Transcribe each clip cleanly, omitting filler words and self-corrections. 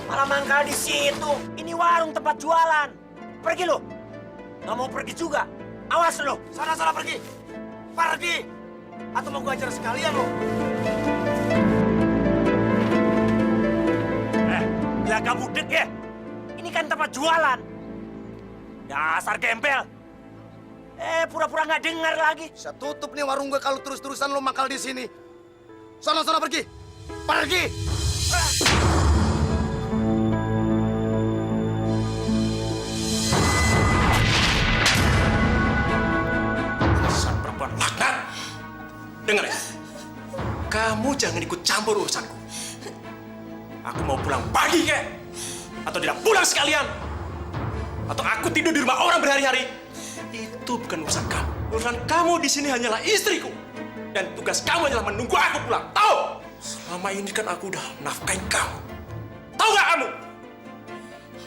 Malah mangkal di situ. Ini warung tempat jualan. Pergi lo. Nggak mau pergi juga. Awas lo. Sana-sana pergi. Pergi. Atau mau gue ajar sekalian lo. Biar kamu dek ya. Ini kan tempat jualan. Dasar gembel. Pura-pura nggak dengar lagi. Saya tutup nih warung gue kalau terus-terusan lo mangkal di sini. Sana-sana pergi. Pergi. Dasar perempuan laknat. Dengar ya. Kamu jangan ikut campur urusanku. Aku mau pulang pagi, kek. Atau tidak pulang sekalian. Atau aku tidur di rumah orang berhari-hari. Itu bukan urusan kamu. Urusan kamu di sini hanyalah istriku. Dan tugas kamu adalah menunggu aku pulang. Tahu? Selama ini kan aku udah nafkain kamu. Tahu nggak kamu?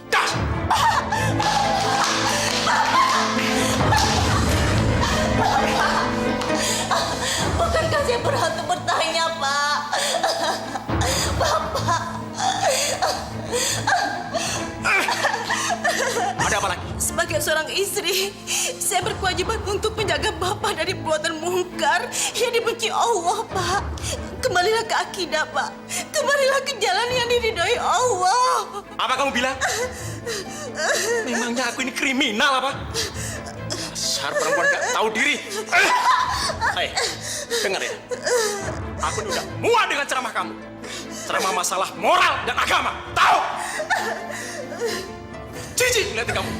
Das! Bukankah saya berhak untuk bertanya, Pak? Bapak. Ada apa lagi? Sebagai seorang istri, saya berkewajiban untuk menjaga Bapak dari perbuatan mungkar yang dibenci Allah, Pak. Kembalilah ke akidah, Pak. Kembalilah ke jalan yang diridhoi Allah. Apa kamu bilang? Memangnya aku ini kriminal apa? Dasar perempuan gak tahu diri. Hei, dengar ya. Aku ini udah muak dengan ceramah kamu. Ceramah masalah moral dan agama. Tahu? Jijik ngeliatin kamu.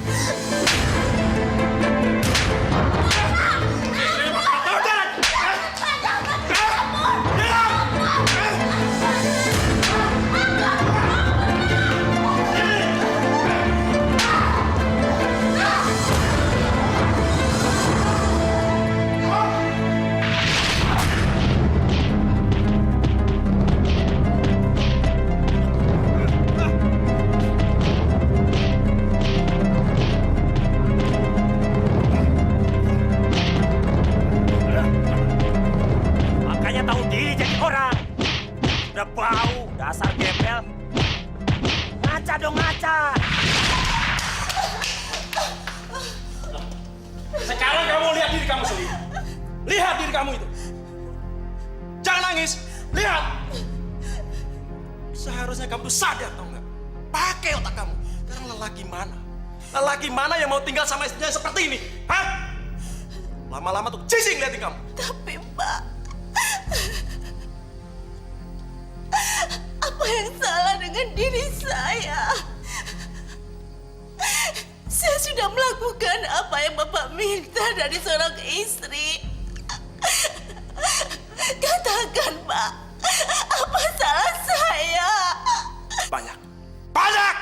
Makanya tahu diri jadi orang. Udah bau, dasar gembel. Ngaca dong, ngaca. Sekarang kamu lihat diri kamu sendiri. Lihat diri kamu itu. Jangan nangis. Lihat. Seharusnya kamu tuh sadar, tau nggak? Pakai otak kamu. Karena lelaki mana? Lelaki mana yang mau tinggal sama istrinya seperti ini? Hah? Lama-lama tuh jijik ngeliatin kamu. Tapi, Pak, apa yang salah dengan diri saya? Saya sudah melakukan apa yang Bapak minta dari seorang istri. Katakan, Pak, apa salah saya? Banyak. Banyak!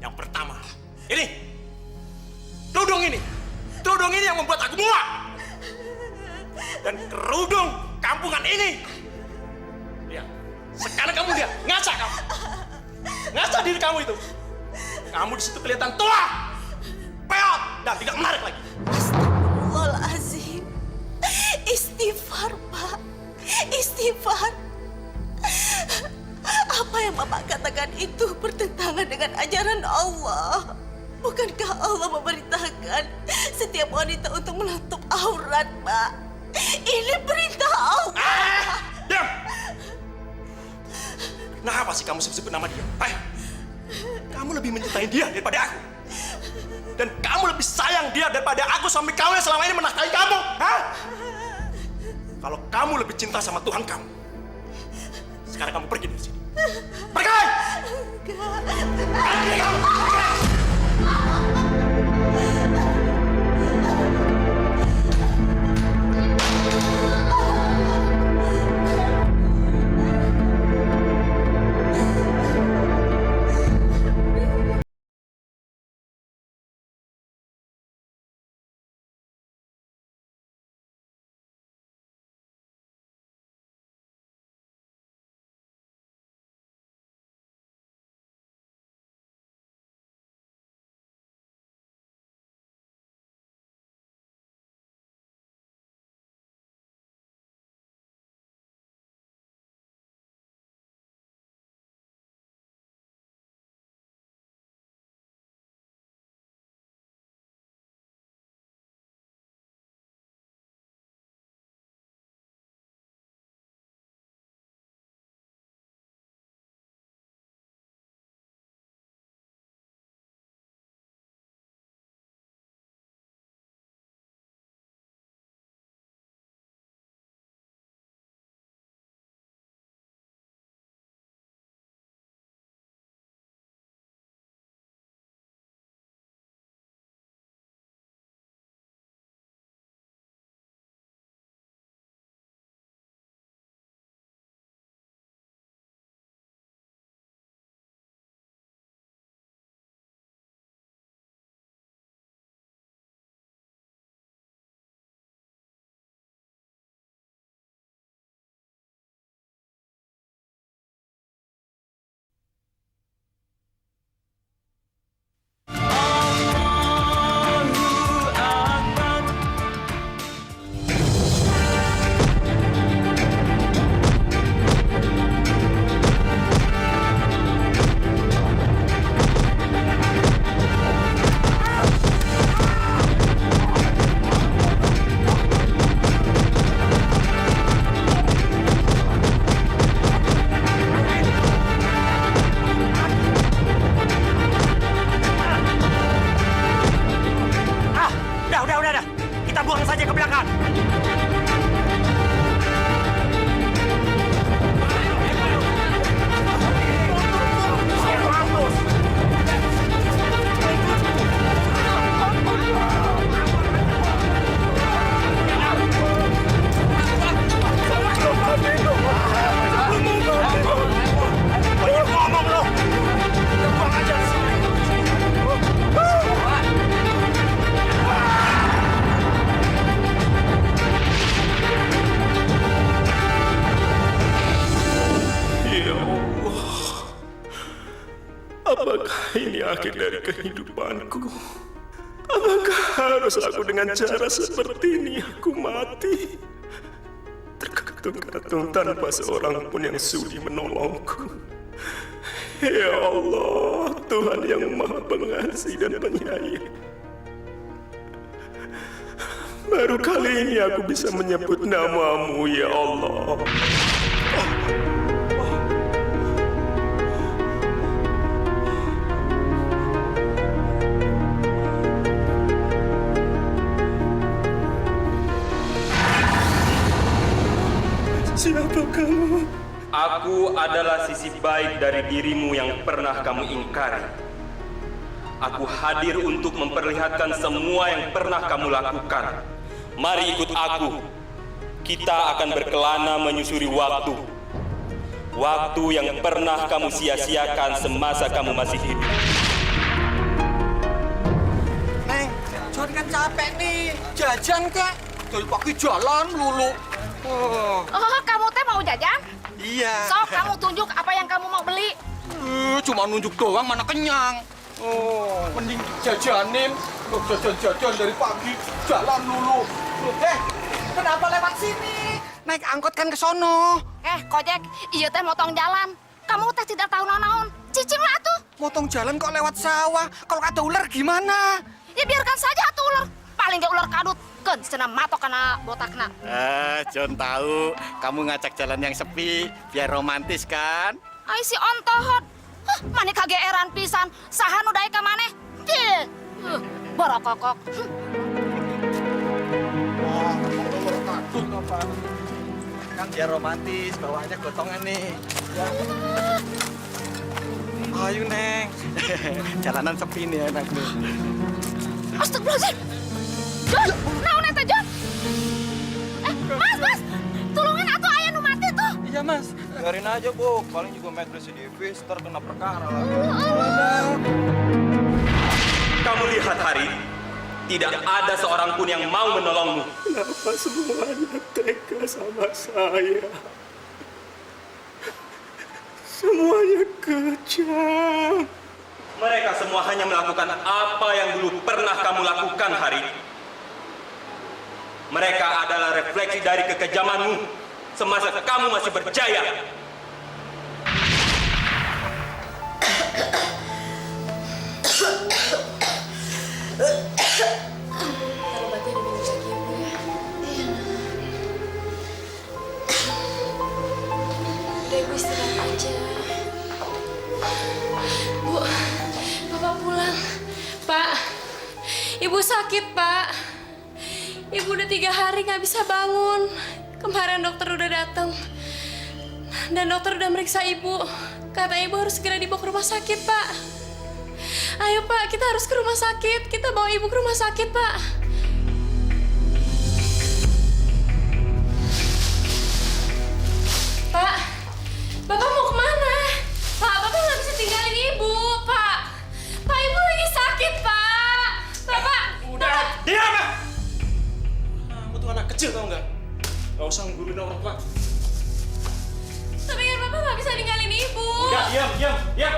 Yang pertama, ini. Kerudung ini. Kerudung ini yang membuat aku muak. Dan kerudung kampungan ini. Lihat. Sekarang kamu lihat. Ngaca kamu. Ngaca diri kamu itu. Kamu di situ kelihatan tua. Peot. Dan tidak menarik lagi. Astagfirullahaladzim. Istighfar, Pak. Istighfar. Apa yang Bapak katakan itu bertentangan dengan ajaran Allah. Bukankah Allah memerintahkan setiap wanita untuk menutup aurat, Pak? Ini perintah Allah. Diam! Kenapa sih kamu sebut-sebut nama dia? Kamu lebih mencintai dia daripada aku. Dan kamu lebih sayang dia daripada aku suami kamu yang selama ini menafkahi kamu. Hah? Kalau kamu lebih cinta sama Tuhan kamu, sekarang kamu pergi dari sini. Pergi! Pergi kamu! Pergi! Apakah ini akhir dari kehidupanku? Apakah harus aku dengan cara seperti ini aku mati? Tergantung tanpa seorang pun yang sudi menolongku. Ya Allah, Tuhan yang Maha Pengasih dan Penyayang. Baru kali ini aku bisa menyebut namamu, ya Allah. Siapa kamu? Aku adalah sisi baik dari dirimu yang pernah kamu ingkari. Aku hadir untuk memperlihatkan semua yang pernah kamu lakukan. Mari ikut aku. Kita akan berkelana menyusuri waktu. Waktu yang pernah kamu sia-siakan semasa kamu masih hidup. Neng, John kan capek nih. Jajan kek. Dari pagi jalan lulu. Oh, kamu teh mau jajan? Iya. Sok, kamu tunjuk apa yang kamu mau beli. Cuma nunjuk doang, mana kenyang. Oh, mending jajanin. Loh, jajan dari pagi, jalan lulu. Kenapa lewat sini? Naik angkot kan ke sono. Kojek, iya teh motong jalan. Kamu teh tidak tahu naon-naon. Cicing lah tuh. Motong jalan kok lewat sawah. Kalau ada ular gimana? Ya biarkan saja tuh ular. Paling gak ular kadut. Kan, senam matok kena botakna. John tahu kamu ngajak jalan yang sepi, biar romantis kan? Ai si ontohot. Mane kageeran pisan. Saha nu daek ka maneh? Borokokok. Kan biar romantis, bawaannya gotongan nih. Ayo, Neng. Jalanan sepi nih enak nih. Astagfirullahaladzim. John, naon eta John? Mas, tolongin atuh aya nu mati tuh. Iya, Mas. Dengerin aja, Bu. Paling juga met residivis, ntar kena perkara lagi. Kamu lihat, Hari, tidak ada seorang pun yang mau menolongmu. Kenapa semuanya tega sama saya? Semuanya kejam. Mereka semua hanya melakukan apa yang dulu pernah kamu lakukan, Hari. Mereka adalah refleksi dari kekejamanmu semasa kamu masih berjaya. Obatnya diminum lagi, Ibu ya. Udah, Ibu istirahat aja. Bu, Bapak pulang. Pak, Ibu sakit, Pak. Ibu udah 3 hari nggak bisa bangun. Kemarin dokter udah datang. Dan dokter udah meriksa Ibu. Kata Ibu harus segera dibawa ke rumah sakit, Pak. Ayo, Pak, kita harus ke rumah sakit. Kita bawa Ibu ke rumah sakit, Pak. Pak, Bapak mau kemana? Pak, Bapak nggak bisa tinggalin Ibu, Pak. Pak, Ibu lagi sakit, Pak. Bapak. Udah, diam! Kamu tuh anak kecil tau nggak? Gak usah ngguruin orang tua. Tapi kan Bapak nggak bisa ninggalin Ibu. Udah, diam!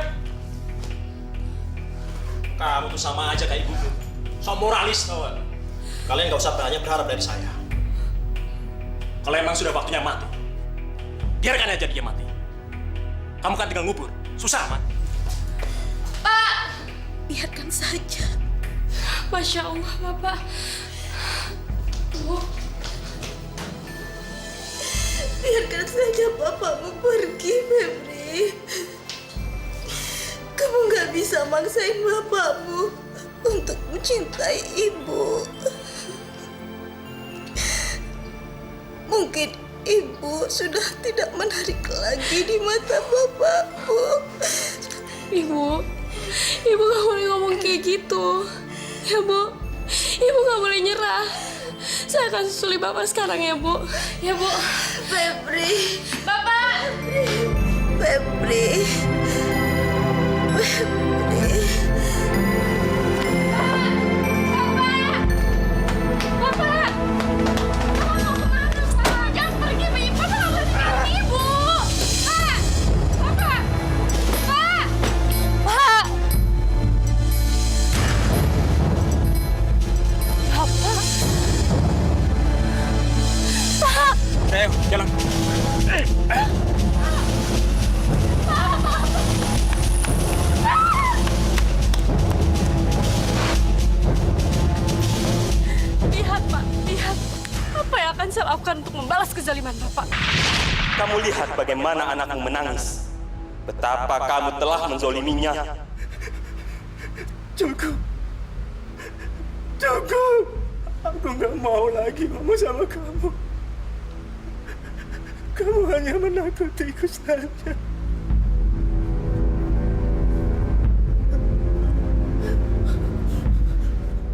Kamu tuh sama aja kayak ibuku. So moralis tau gak? Kalian gak usah banyak berharap dari saya. Kalau emang sudah waktunya mati, biarkan aja dia mati. Kamu kan tinggal ngubur, susah amat. Pak, biarkan saja. Masya Allah, Bapak. Bu, biarkan saja Bapakmu pergi, Febri. Kamu nggak bisa maksain Bapakmu untuk mencintai Ibu. Mungkin Ibu sudah tidak menarik lagi di mata Bapakmu. Ibu nggak boleh ngomong kayak gitu. Ya, Bu. Ibu nggak boleh nyerah. Saya akan susuli Bapak sekarang ya, Bu. Ya, Bu. Febri. Bapak. Febri. Bapak. Kamu mau kemana, Pak? Jangan pergi, Bapak. Bapak nggak boleh tinggalin Ibu. Pak. Bapak. Pak. Pak. kezaliman Bapak. Kamu lihat bagaimana anakmu menangis. Betapa kamu telah menzoliminya. Cukup. Cukup. Aku nggak mau lagi ngomong sama kamu. Kamu hanya menakutiku saja.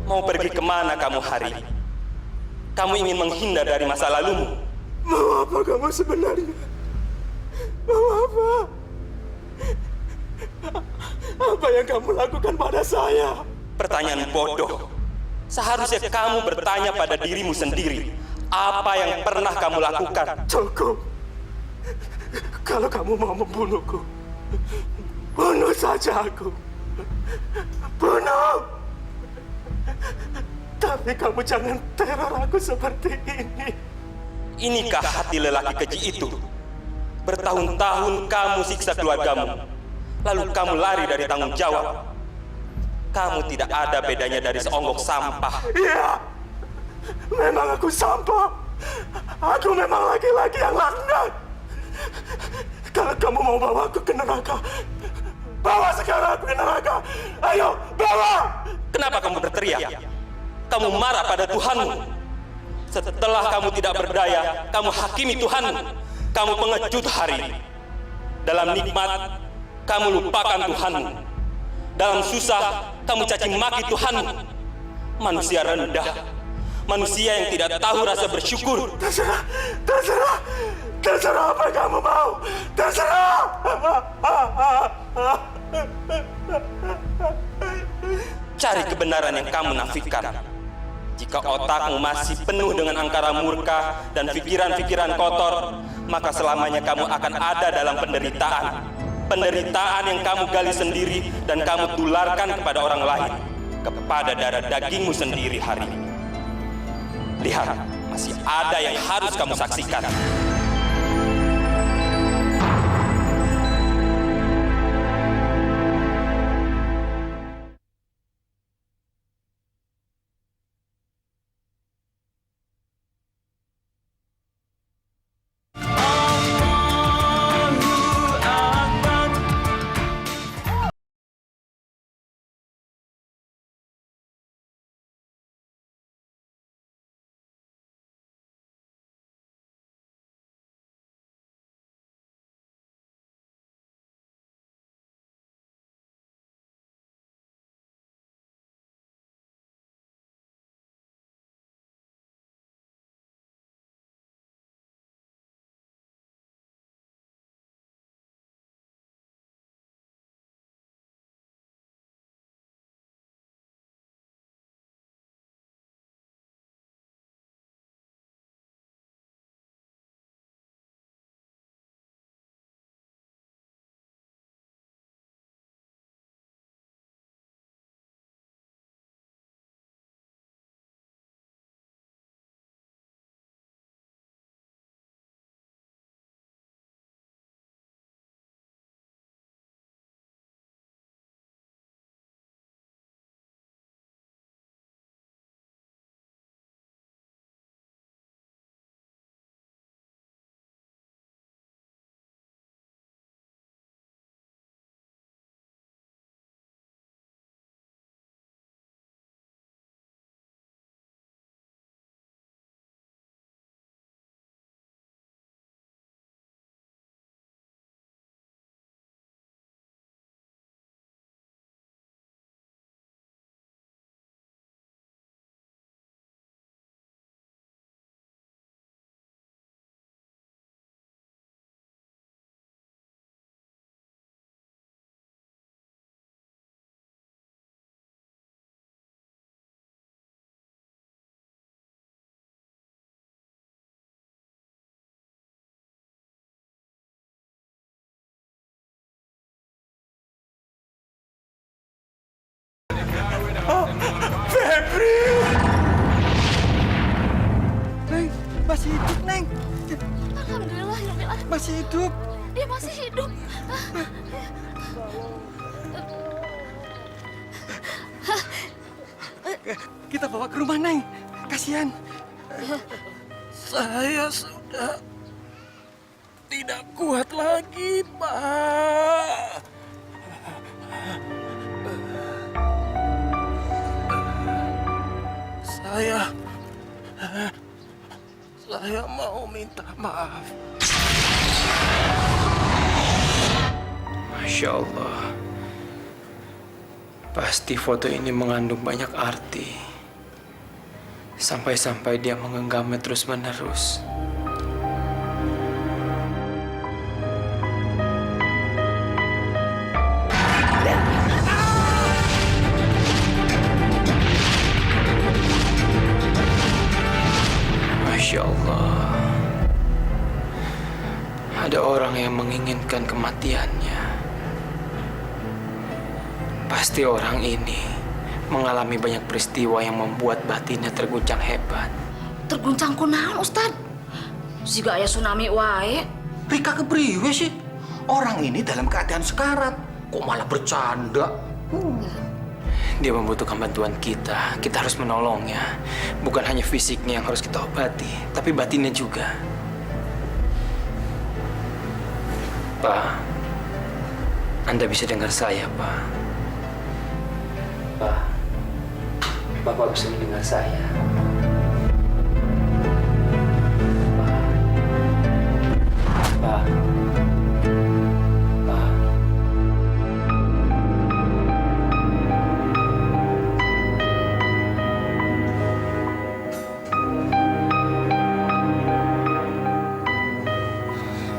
Mau pergi kemana kamu hari? Kamu ingin menghindar dari masa lalumu? Mau apa kamu sebenarnya? Mau apa? Apa yang kamu lakukan pada saya? Pertanyaan bodoh. Seharusnya kamu bertanya pada dirimu sendiri. Apa yang pernah kamu lakukan? Cukup. Kalau kamu mau membunuhku, bunuh saja aku. Bunuh! Tapi kamu jangan teror aku seperti ini. Inikah hati lelaki keji itu? Bertahun-tahun kamu siksa keluargamu, lalu kamu lari dari tanggung jawab. Kamu tidak ada bedanya dari seonggok sampah. Iya, memang aku sampah. Aku memang laki-laki yang laknat. Kalau kamu mau bawa aku ke neraka, bawa sekarang aku ke neraka. Ayo, bawa! Kenapa kamu berteriak? Kamu marah pada Tuhanmu. Setelah kamu tidak berdaya, kamu hakimi Tuhanmu. Kamu pengecut hari ini. Dalam nikmat, kamu lupakan Tuhanmu. Dalam susah, kamu caci maki Tuhanmu. Manusia rendah. Manusia yang tidak tahu rasa bersyukur. Terserah, terserah, terserah apa yang kamu mau. Terserah! Cari kebenaran yang kamu nafikan. Jika otakmu masih penuh dengan angkara murka dan pikiran-pikiran kotor, maka selamanya kamu akan ada dalam penderitaan. Penderitaan yang kamu gali sendiri dan kamu tularkan kepada orang lain, kepada darah dagingmu sendiri hari ini. Lihat, masih ada yang harus kamu saksikan. Neng, masih hidup, Neng. Alhamdulillah, Masih hidup. dia masih hidup. Kita bawa ke rumah, Neng. Kasihan. Saya sudah tidak kuat lagi, Pak. Saya mau minta maaf. Masya Allah. Pasti foto ini mengandung banyak arti. Sampai-sampai dia mengenggamnya terus-menerus. Masya Allah. Ada orang yang menginginkan kematiannya. Pasti orang ini mengalami banyak peristiwa yang membuat batinnya terguncang hebat. Terguncang kunaon, Ustad? Siga aya tsunami wae. Rika kepriwe sih? Orang ini dalam keadaan sekarat. Kok malah bercanda? Dia membutuhkan bantuan kita. Kita harus menolongnya. Bukan hanya fisiknya yang harus kita obati, tapi batinnya juga. Pak, Anda bisa dengar saya, Pak. Pak, Bapak bisa mendengar saya. Pak, Pak, Pak.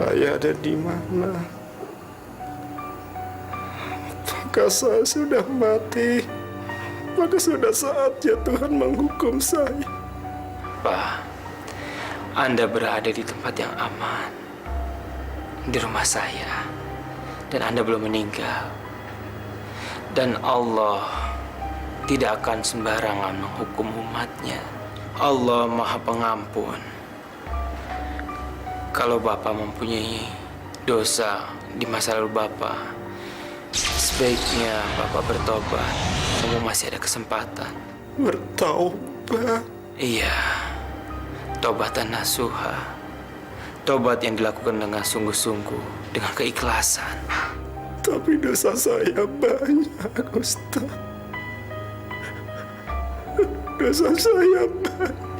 Saya ada di mana? Apakah saya sudah mati? Maka sudah saatnya Tuhan menghukum saya. Pak, Anda berada di tempat yang aman. Di rumah saya. Dan Anda belum meninggal. Dan Allah tidak akan sembarangan menghukum umatnya. Allah Maha Pengampun. Kalau Bapak mempunyai dosa di masa lalu Bapak, sebaiknya Bapak bertobat. Kamu masih ada kesempatan. Bertaubat? Iya, tobatan nasuha. Tobat yang dilakukan dengan sungguh-sungguh, dengan keikhlasan. Tapi dosa saya banyak, Ustaz. Dosa saya banyak.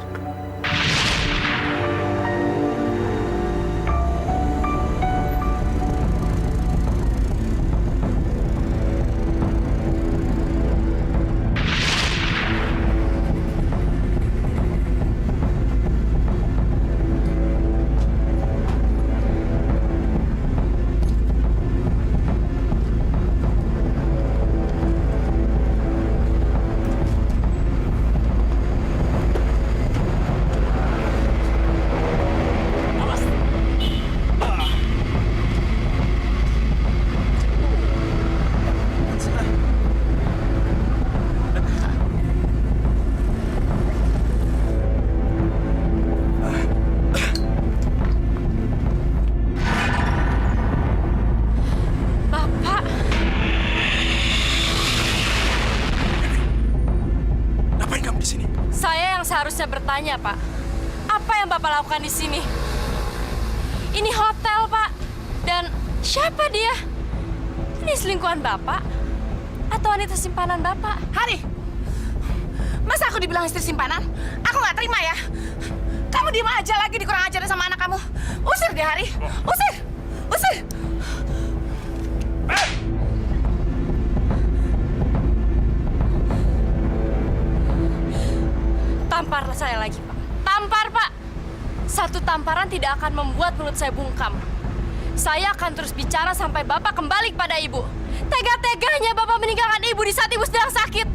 Seharusnya bertanya, Pak. Apa yang Bapak lakukan di sini? Ini hotel, Pak. Dan siapa dia? Ini selingkuhan Bapak? Atau wanita simpanan Bapak? Hari, masa aku dibilang istri simpanan? Aku nggak terima ya. Kamu diem aja lagi dikurang ajarin sama anak kamu. Usir dia, Hari. Usir! Usir! Tampar saya lagi, Pak. Tampar, Pak. Satu tamparan tidak akan membuat mulut saya bungkam. Saya akan terus bicara sampai Bapak kembali kepada Ibu. Tega-teganya Bapak meninggalkan Ibu di saat Ibu sedang sakit.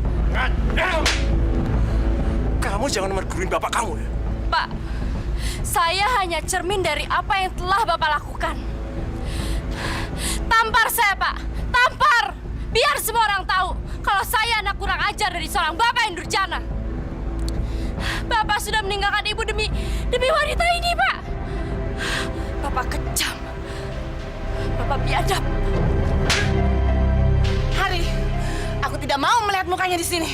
Kamu jangan merguruin Bapak kamu ya. Pak, saya hanya cermin dari apa yang telah Bapak lakukan. Tampar saya, Pak. Tampar! Biar semua orang tahu kalau saya anak kurang ajar dari seorang Bapak yang durjana. Bapak sudah meninggalkan Ibu demi wanita ini, Pak. Bapak kejam. Bapak biadab. Hari, aku tidak mau melihat mukanya di sini.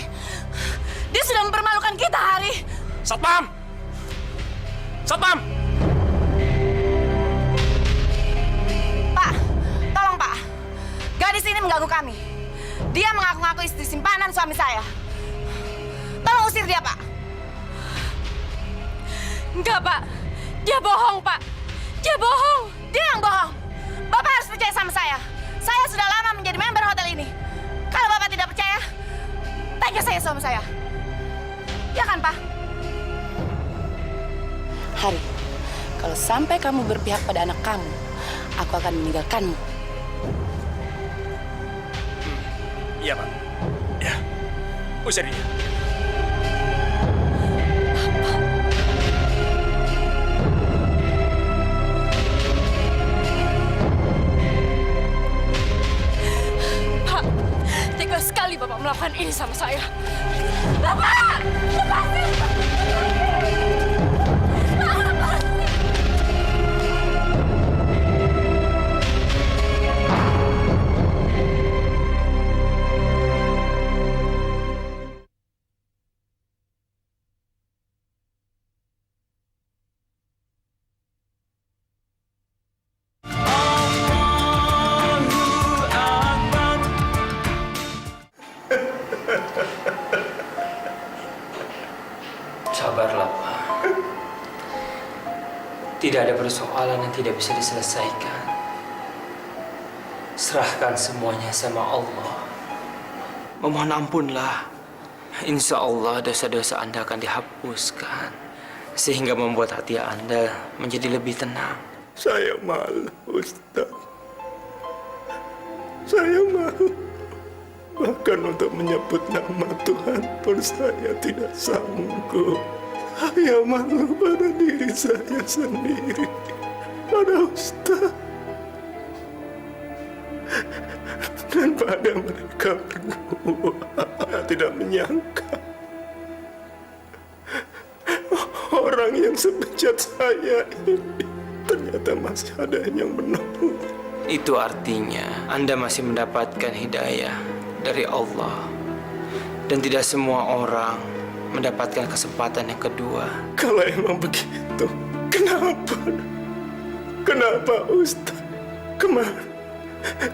Dia sudah mempermalukan kita, Hari. Satpam! Satpam! berani mengganggu kami. Dia mengaku-ngaku istri simpanan suami saya. Tolong usir dia, Pak. Enggak, Pak. Dia bohong, Pak. Dia bohong. Dia yang bohong. Bapak harus percaya sama saya. Saya sudah lama menjadi member hotel ini. Kalau Bapak tidak percaya, tanya saya sama saya. Ya kan, Pak? Hari, kalau sampai kamu berpihak pada anak kamu, aku akan meninggalkanmu. Iya, Pak. Ya. Usir dia. Pak, tega sekali Bapak melakukan ini sama saya. Bapak! Lepasin! Pak, lepasin! Sabarlah, Pak. Tidak ada persoalan yang tidak bisa diselesaikan. Serahkan semuanya sama Allah. Memohon ampunlah. Insya Allah dosa-dosa Anda akan dihapuskan. Sehingga membuat hati Anda menjadi lebih tenang. Saya malu, Ustaz. Saya malu. Bahkan untuk menyebut nama Tuhan pun saya tidak sanggup. Saya malu pada diri saya sendiri, pada Ustaz, dan pada mereka berdua. Saya tidak menyangka orang yang sebejat saya ini ternyata masih ada yang menolong. Itu artinya Anda masih mendapatkan hidayah dari Allah. Dan tidak semua orang mendapatkan kesempatan yang kedua. Kalau emang begitu, kenapa? Kenapa, Ustaz?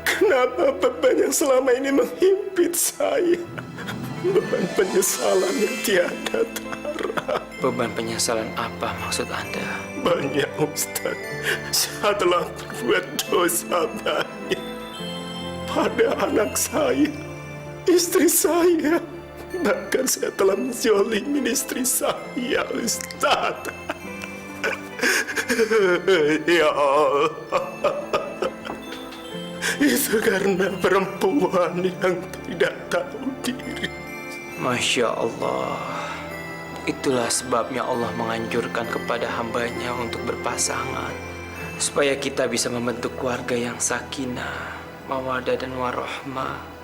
Kenapa beban yang selama ini menghimpit saya? Beban penyesalan yang tiada tara. Beban penyesalan apa maksud Anda? Banyak, Ustaz. Saya telah berbuat dosa banyak pada anak saya, istri saya. Bahkan saya telah menzolimin istri saya, Ustaz. Ya Allah. Itu karena perempuan yang tidak tahu diri. Masya Allah. Itulah sebabnya Allah menganjurkan kepada hambanya untuk berpasangan. Supaya kita bisa membentuk keluarga yang sakinah, mawaddah dan warahmah.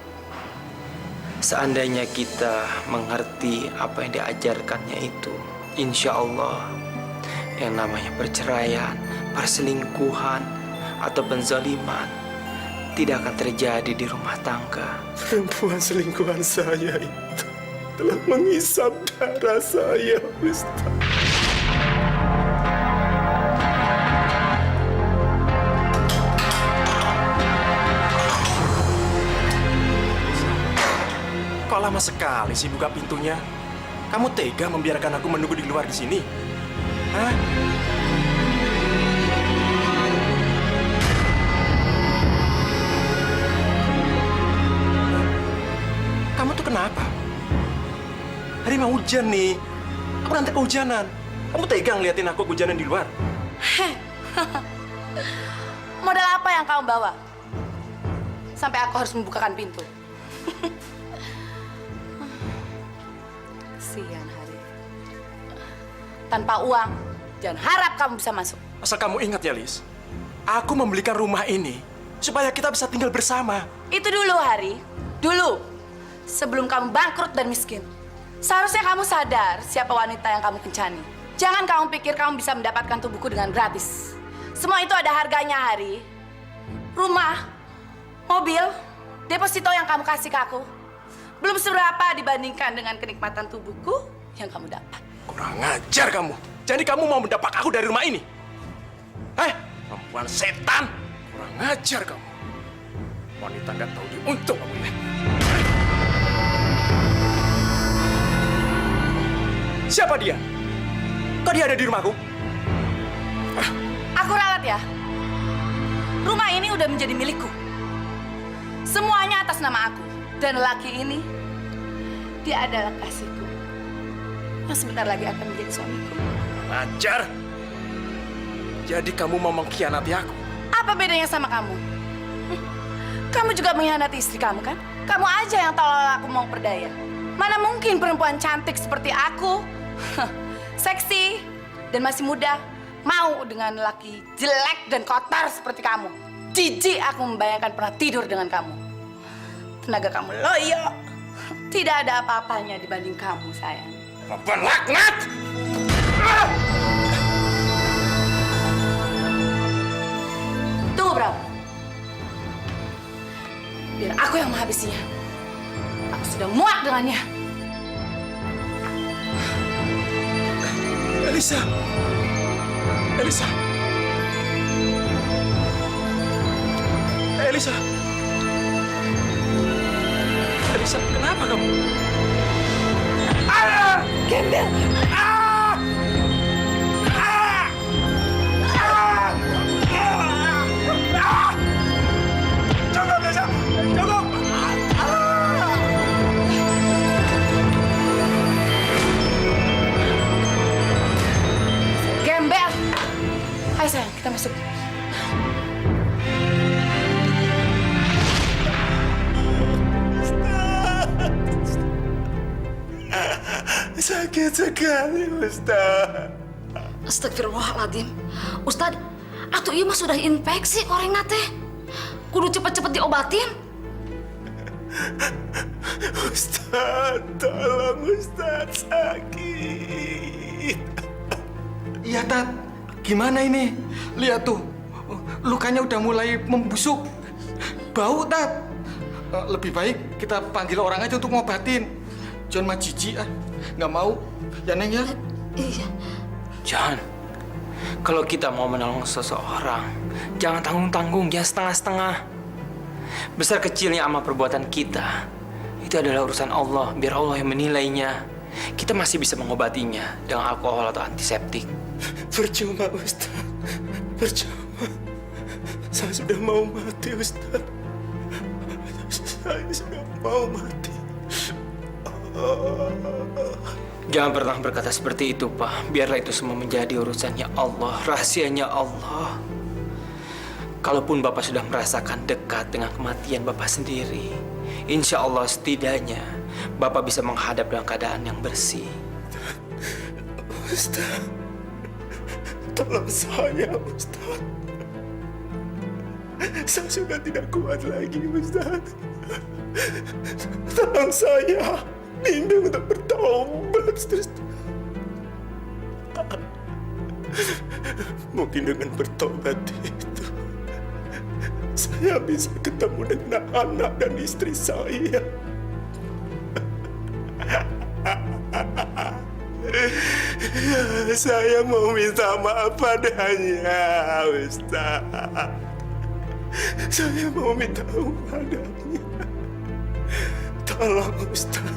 Seandainya kita mengerti apa yang diajarkannya itu, insya Allah yang namanya perceraian, perselingkuhan, atau penzaliman tidak akan terjadi di rumah tangga. Perempuan selingkuhan saya itu telah menghisap darah saya, Ustaz. Kok lama sekali sih buka pintunya? Kamu tega membiarkan aku menunggu di luar di sini? Hah? Kamu tuh kenapa? Hari mau hujan nih. Aku nanti kehujanan. Kamu tega ngeliatin aku kehujanan di luar? Modal apa yang kamu bawa? Sampai aku harus membukakan pintu. Sian Hari. Tanpa uang, jangan harap kamu bisa masuk. Asal kamu ingat ya, Lis. Aku membelikan rumah ini supaya kita bisa tinggal bersama. Itu dulu, Hari. Dulu. Sebelum kamu bangkrut dan miskin. Seharusnya kamu sadar siapa wanita yang kamu kencani. Jangan kamu pikir kamu bisa mendapatkan tubuhku dengan gratis. Semua itu ada harganya, Hari. Rumah, mobil, deposito yang kamu kasih ke aku belum seberapa dibandingkan dengan kenikmatan tubuhku yang kamu dapat. Kurang ajar kamu. Jadi kamu mau mendapat aku dari rumah ini? Perempuan setan. Kurang ajar kamu. Wanita nggak tahu diuntung kamu ya. Siapa dia? Kok dia ada di rumahku? Aku ralat ya. Rumah ini udah menjadi milikku. Semuanya atas nama aku. Dan laki ini, dia adalah kasihku. Yang sebentar lagi akan menjadi suamiku. Ajar. Jadi kamu mau mengkhianati aku? Apa bedanya sama kamu? Kamu juga mengkhianati istri kamu kan? Kamu aja yang tahu aku mau berdaya. Mana mungkin perempuan cantik seperti aku, seksi dan masih muda, mau dengan laki jelek dan kotor seperti kamu. Jijik aku membayangkan pernah tidur dengan kamu. Tenaga kamu loyo. Tidak ada apa-apanya dibanding kamu, sayang. Perempuan laknat! Tunggu, Bram. Biar aku yang menghabisinya. Aku sudah muak dengannya. Elisa! Elisa! Elisa! Elisa, kenapa kamu? Gembel! Cukup, Elisa! Cukup! Gembel! Hai sayang, kita masuk. Sakit sekali, Ustaz. Astagfirullahaladzim. Ustad, atuh ieu mah sudah infeksi korengna teh. Kudu cepet-cepet diobatin. Ustaz, tolong Ustaz, sakit. Iya, Tat. Gimana ini? Lihat tuh, lukanya udah mulai membusuk. Bau, Tat. Lebih baik kita panggil orang aja untuk ngobatin. John mah jijik ah. Nggak mau. Ya, Neng ya? Iya. John, kalau kita mau menolong seseorang, jangan tanggung-tanggung, jangan setengah-setengah. Besar kecilnya amal perbuatan kita, itu adalah urusan Allah, biar Allah yang menilainya. Kita masih bisa mengobatinya dengan alkohol atau antiseptik. Percuma, Ustaz. Percuma. Saya sudah mau mati, Ustaz. Saya sudah mau mati. Jangan pernah berkata seperti itu, Pak. Biarlah itu semua menjadi urusannya Allah, rahasianya Allah. Kalaupun Bapak sudah merasakan dekat dengan kematian Bapak sendiri, insya Allah setidaknya Bapak bisa menghadap dalam keadaan yang bersih. Ustaz, tolong saya, Ustaz. Saya sudah tidak kuat lagi, Ustaz. Tolong saya. Bimbing untuk bertobat, Ustaz. Mungkin dengan bertobat itu, saya bisa ketemu dengan anak dan istri saya. Saya mau minta maaf padanya, Ustaz. Saya mau minta maaf padanya. Tolong, Ustaz.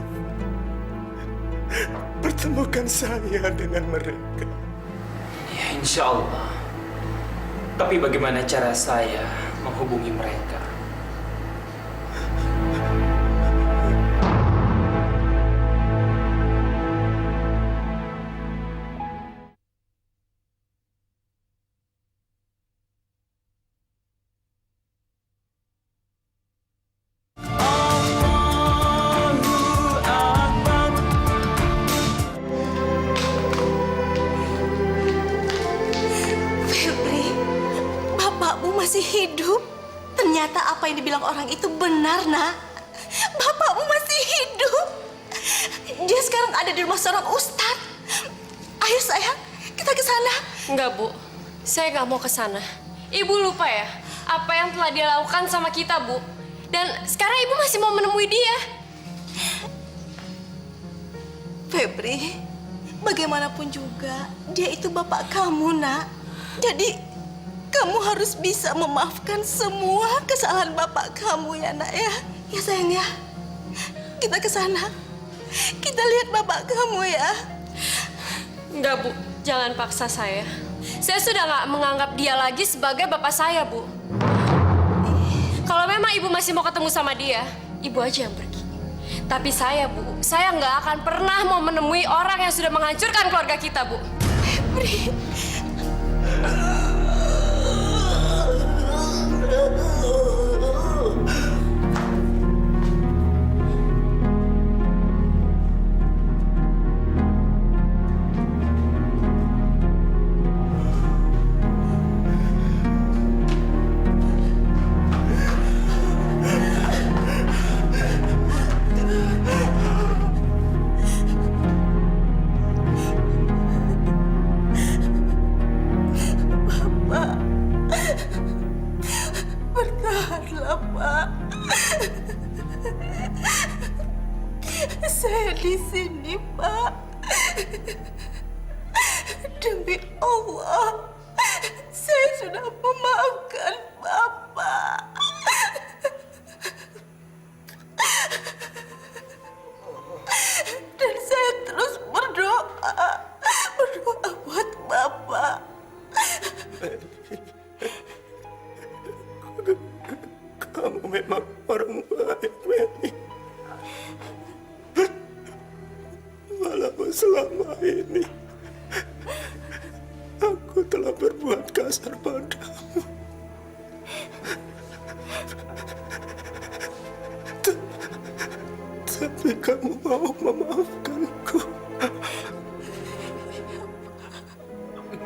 Pertemukan saya dengan mereka. Ya, insya Allah. Tapi bagaimana cara saya menghubungi mereka? Febri, bapakmu masih hidup. Ternyata apa yang dibilang orang itu benar, Nak. Bapakmu masih hidup. Dia sekarang ada di rumah seorang ustadz. Ayo sayang, kita ke sana. Enggak, Bu. Saya nggak mau ke sana. Ibu lupa ya apa yang telah dia lakukan sama kita, Bu. Dan sekarang Ibu masih mau menemui dia. Febri, bagaimanapun juga dia itu bapak kamu, Nak. Jadi kamu harus bisa memaafkan semua kesalahan bapak kamu ya nak ya. Ya sayang ya. Kita ke sana. Kita lihat bapak kamu ya. Enggak, Bu. Jangan paksa saya. Saya sudah nggak menganggap dia lagi sebagai bapak saya, Bu. Kalau memang Ibu masih mau ketemu sama dia, Ibu aja yang pergi. Tapi saya, Bu, saya nggak akan pernah mau menemui orang yang sudah menghancurkan keluarga kita, Bu. Febri. Bertahanlah, Pak. Saya di sini, Pak. Demi Allah, saya sudah memaafkan Bapak. Dan saya terus berdoa buat Bapak. Kamu memang orang baik, Meli. Walaupun selama ini aku telah berbuat kasar padamu. Tapi kamu mau memaafkanku.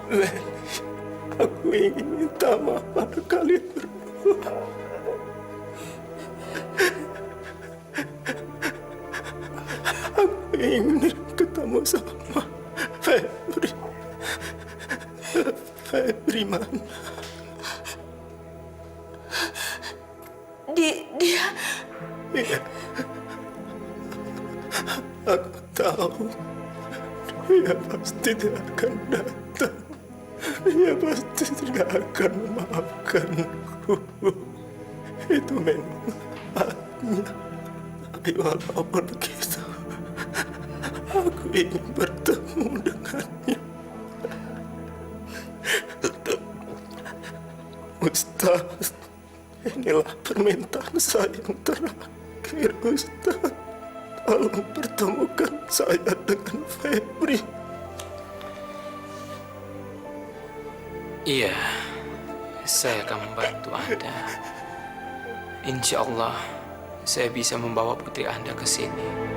Meli, aku ingin minta maaf pada kalian berdua. Aku ingin ketemu sama Febri. Febri mana? Dia Iya. Aku tahu dia pasti tidak akan datang. Dia pasti tidak akan memaafkanku. Itu memang haknya. Tapi walaupun begitu, aku ingin bertemu dengannya. Ustaz, inilah permintaan saya yang terakhir, Ustaz. Tolong pertemukan saya dengan Febri. Iya, saya akan membantu Anda. Insya Allah, saya bisa membawa putri Anda ke sini.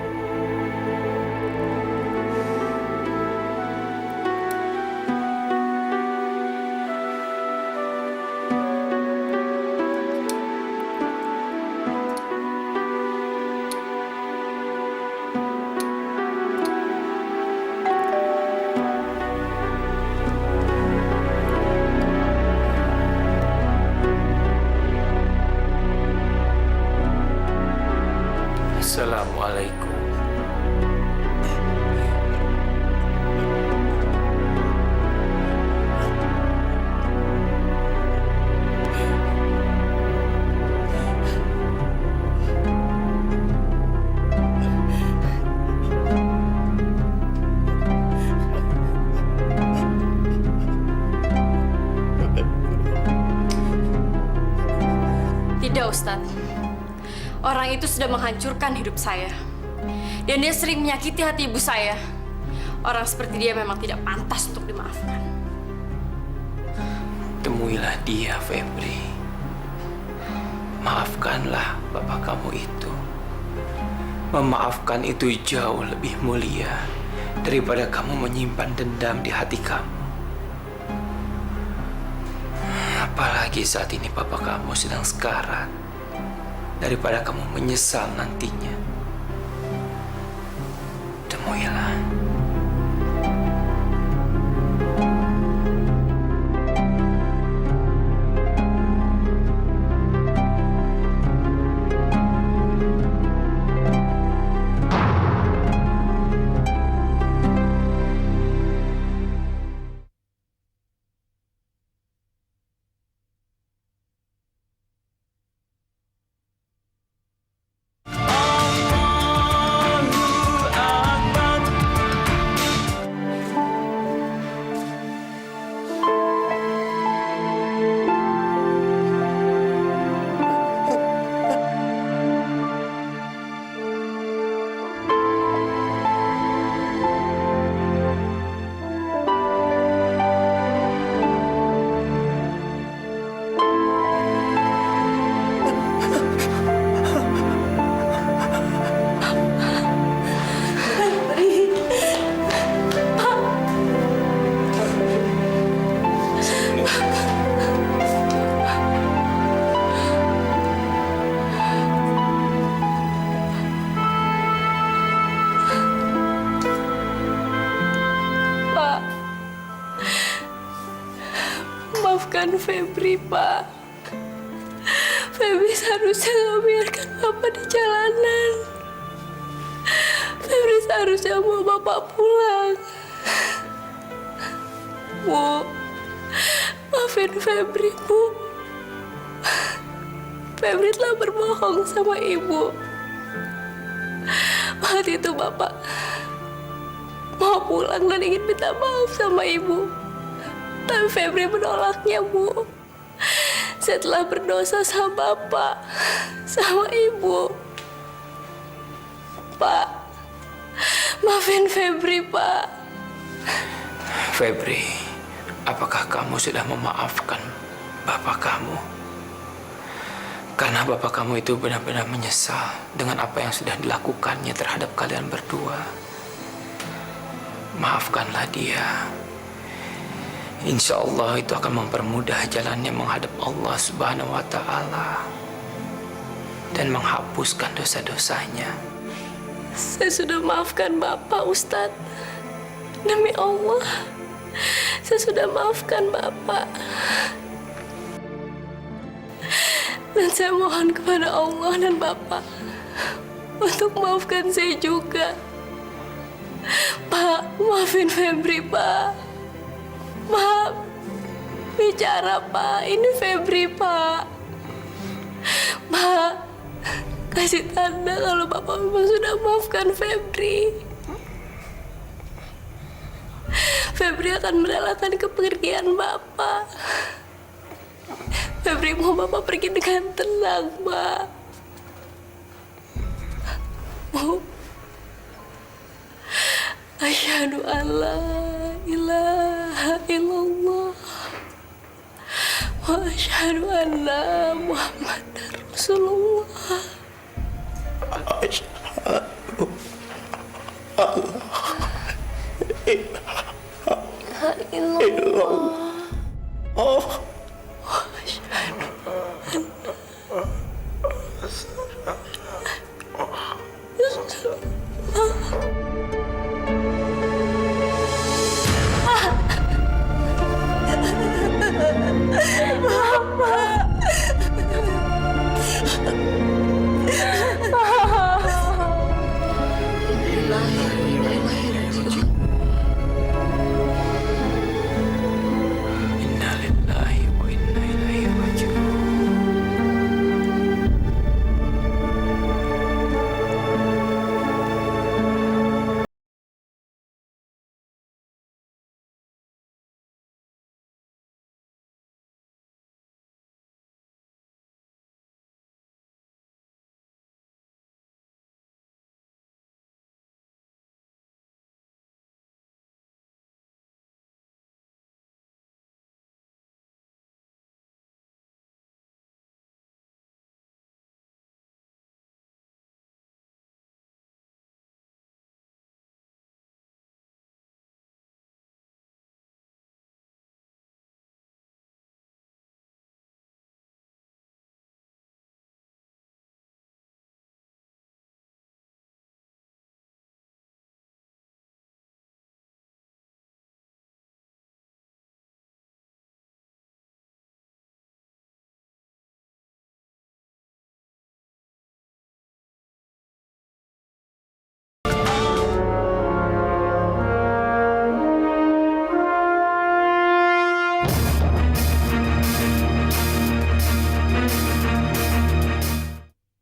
Assalamualaikum. Tidak, Ustadz. Orang itu sudah menghancurkan hidup saya. Dan dia sering menyakiti hati ibu saya. Orang seperti dia memang tidak pantas untuk dimaafkan. Temuilah dia, Febri. Maafkanlah bapak kamu itu. Memaafkan itu jauh lebih mulia daripada kamu menyimpan dendam di hati kamu. Apalagi saat ini papa kamu sedang sekarat. Daripada kamu menyesal nantinya. Temuilah. Febri, Pak. Febri seharusnya nggak biarkan Bapak di jalanan. Febri seharusnya mau Bapak pulang. Bu, maafin Febri, Bu. Febri telah berbohong sama Ibu. Waktu itu Bapak mau pulang dan ingin minta maaf sama Ibu. Tapi Febri menolaknya, Bu. Setelah berdosa sama Bapak, sama Ibu. Pak, maafin Febri, Pak. Febri, apakah kamu sudah memaafkan bapak kamu? Karena bapak kamu itu benar-benar menyesal dengan apa yang sudah dilakukannya terhadap kalian berdua. Maafkanlah dia. Insya Allah itu akan mempermudah jalannya menghadap Allah Subhanahu wa Ta'ala dan menghapuskan dosa-dosanya. Saya sudah maafkan Bapak, Ustadz. Demi Allah, saya sudah maafkan Bapak. Dan saya mohon kepada Allah dan Bapak untuk maafkan saya juga. Pak, maafin Febri, Pak. Maaf, bicara, Pak. Ini Febri, Pak. Pak, kasih tanda kalau Bapak memang sudah maafkan Febri. Febri akan merelakan kepergian Bapak. Febri mau Bapak pergi dengan tenang, Pak. Bu, asyhadu an la ilaha illallah wa asyhadu anna Muhammadar Rasulullah. Asyhadu Allah ilaha illallah.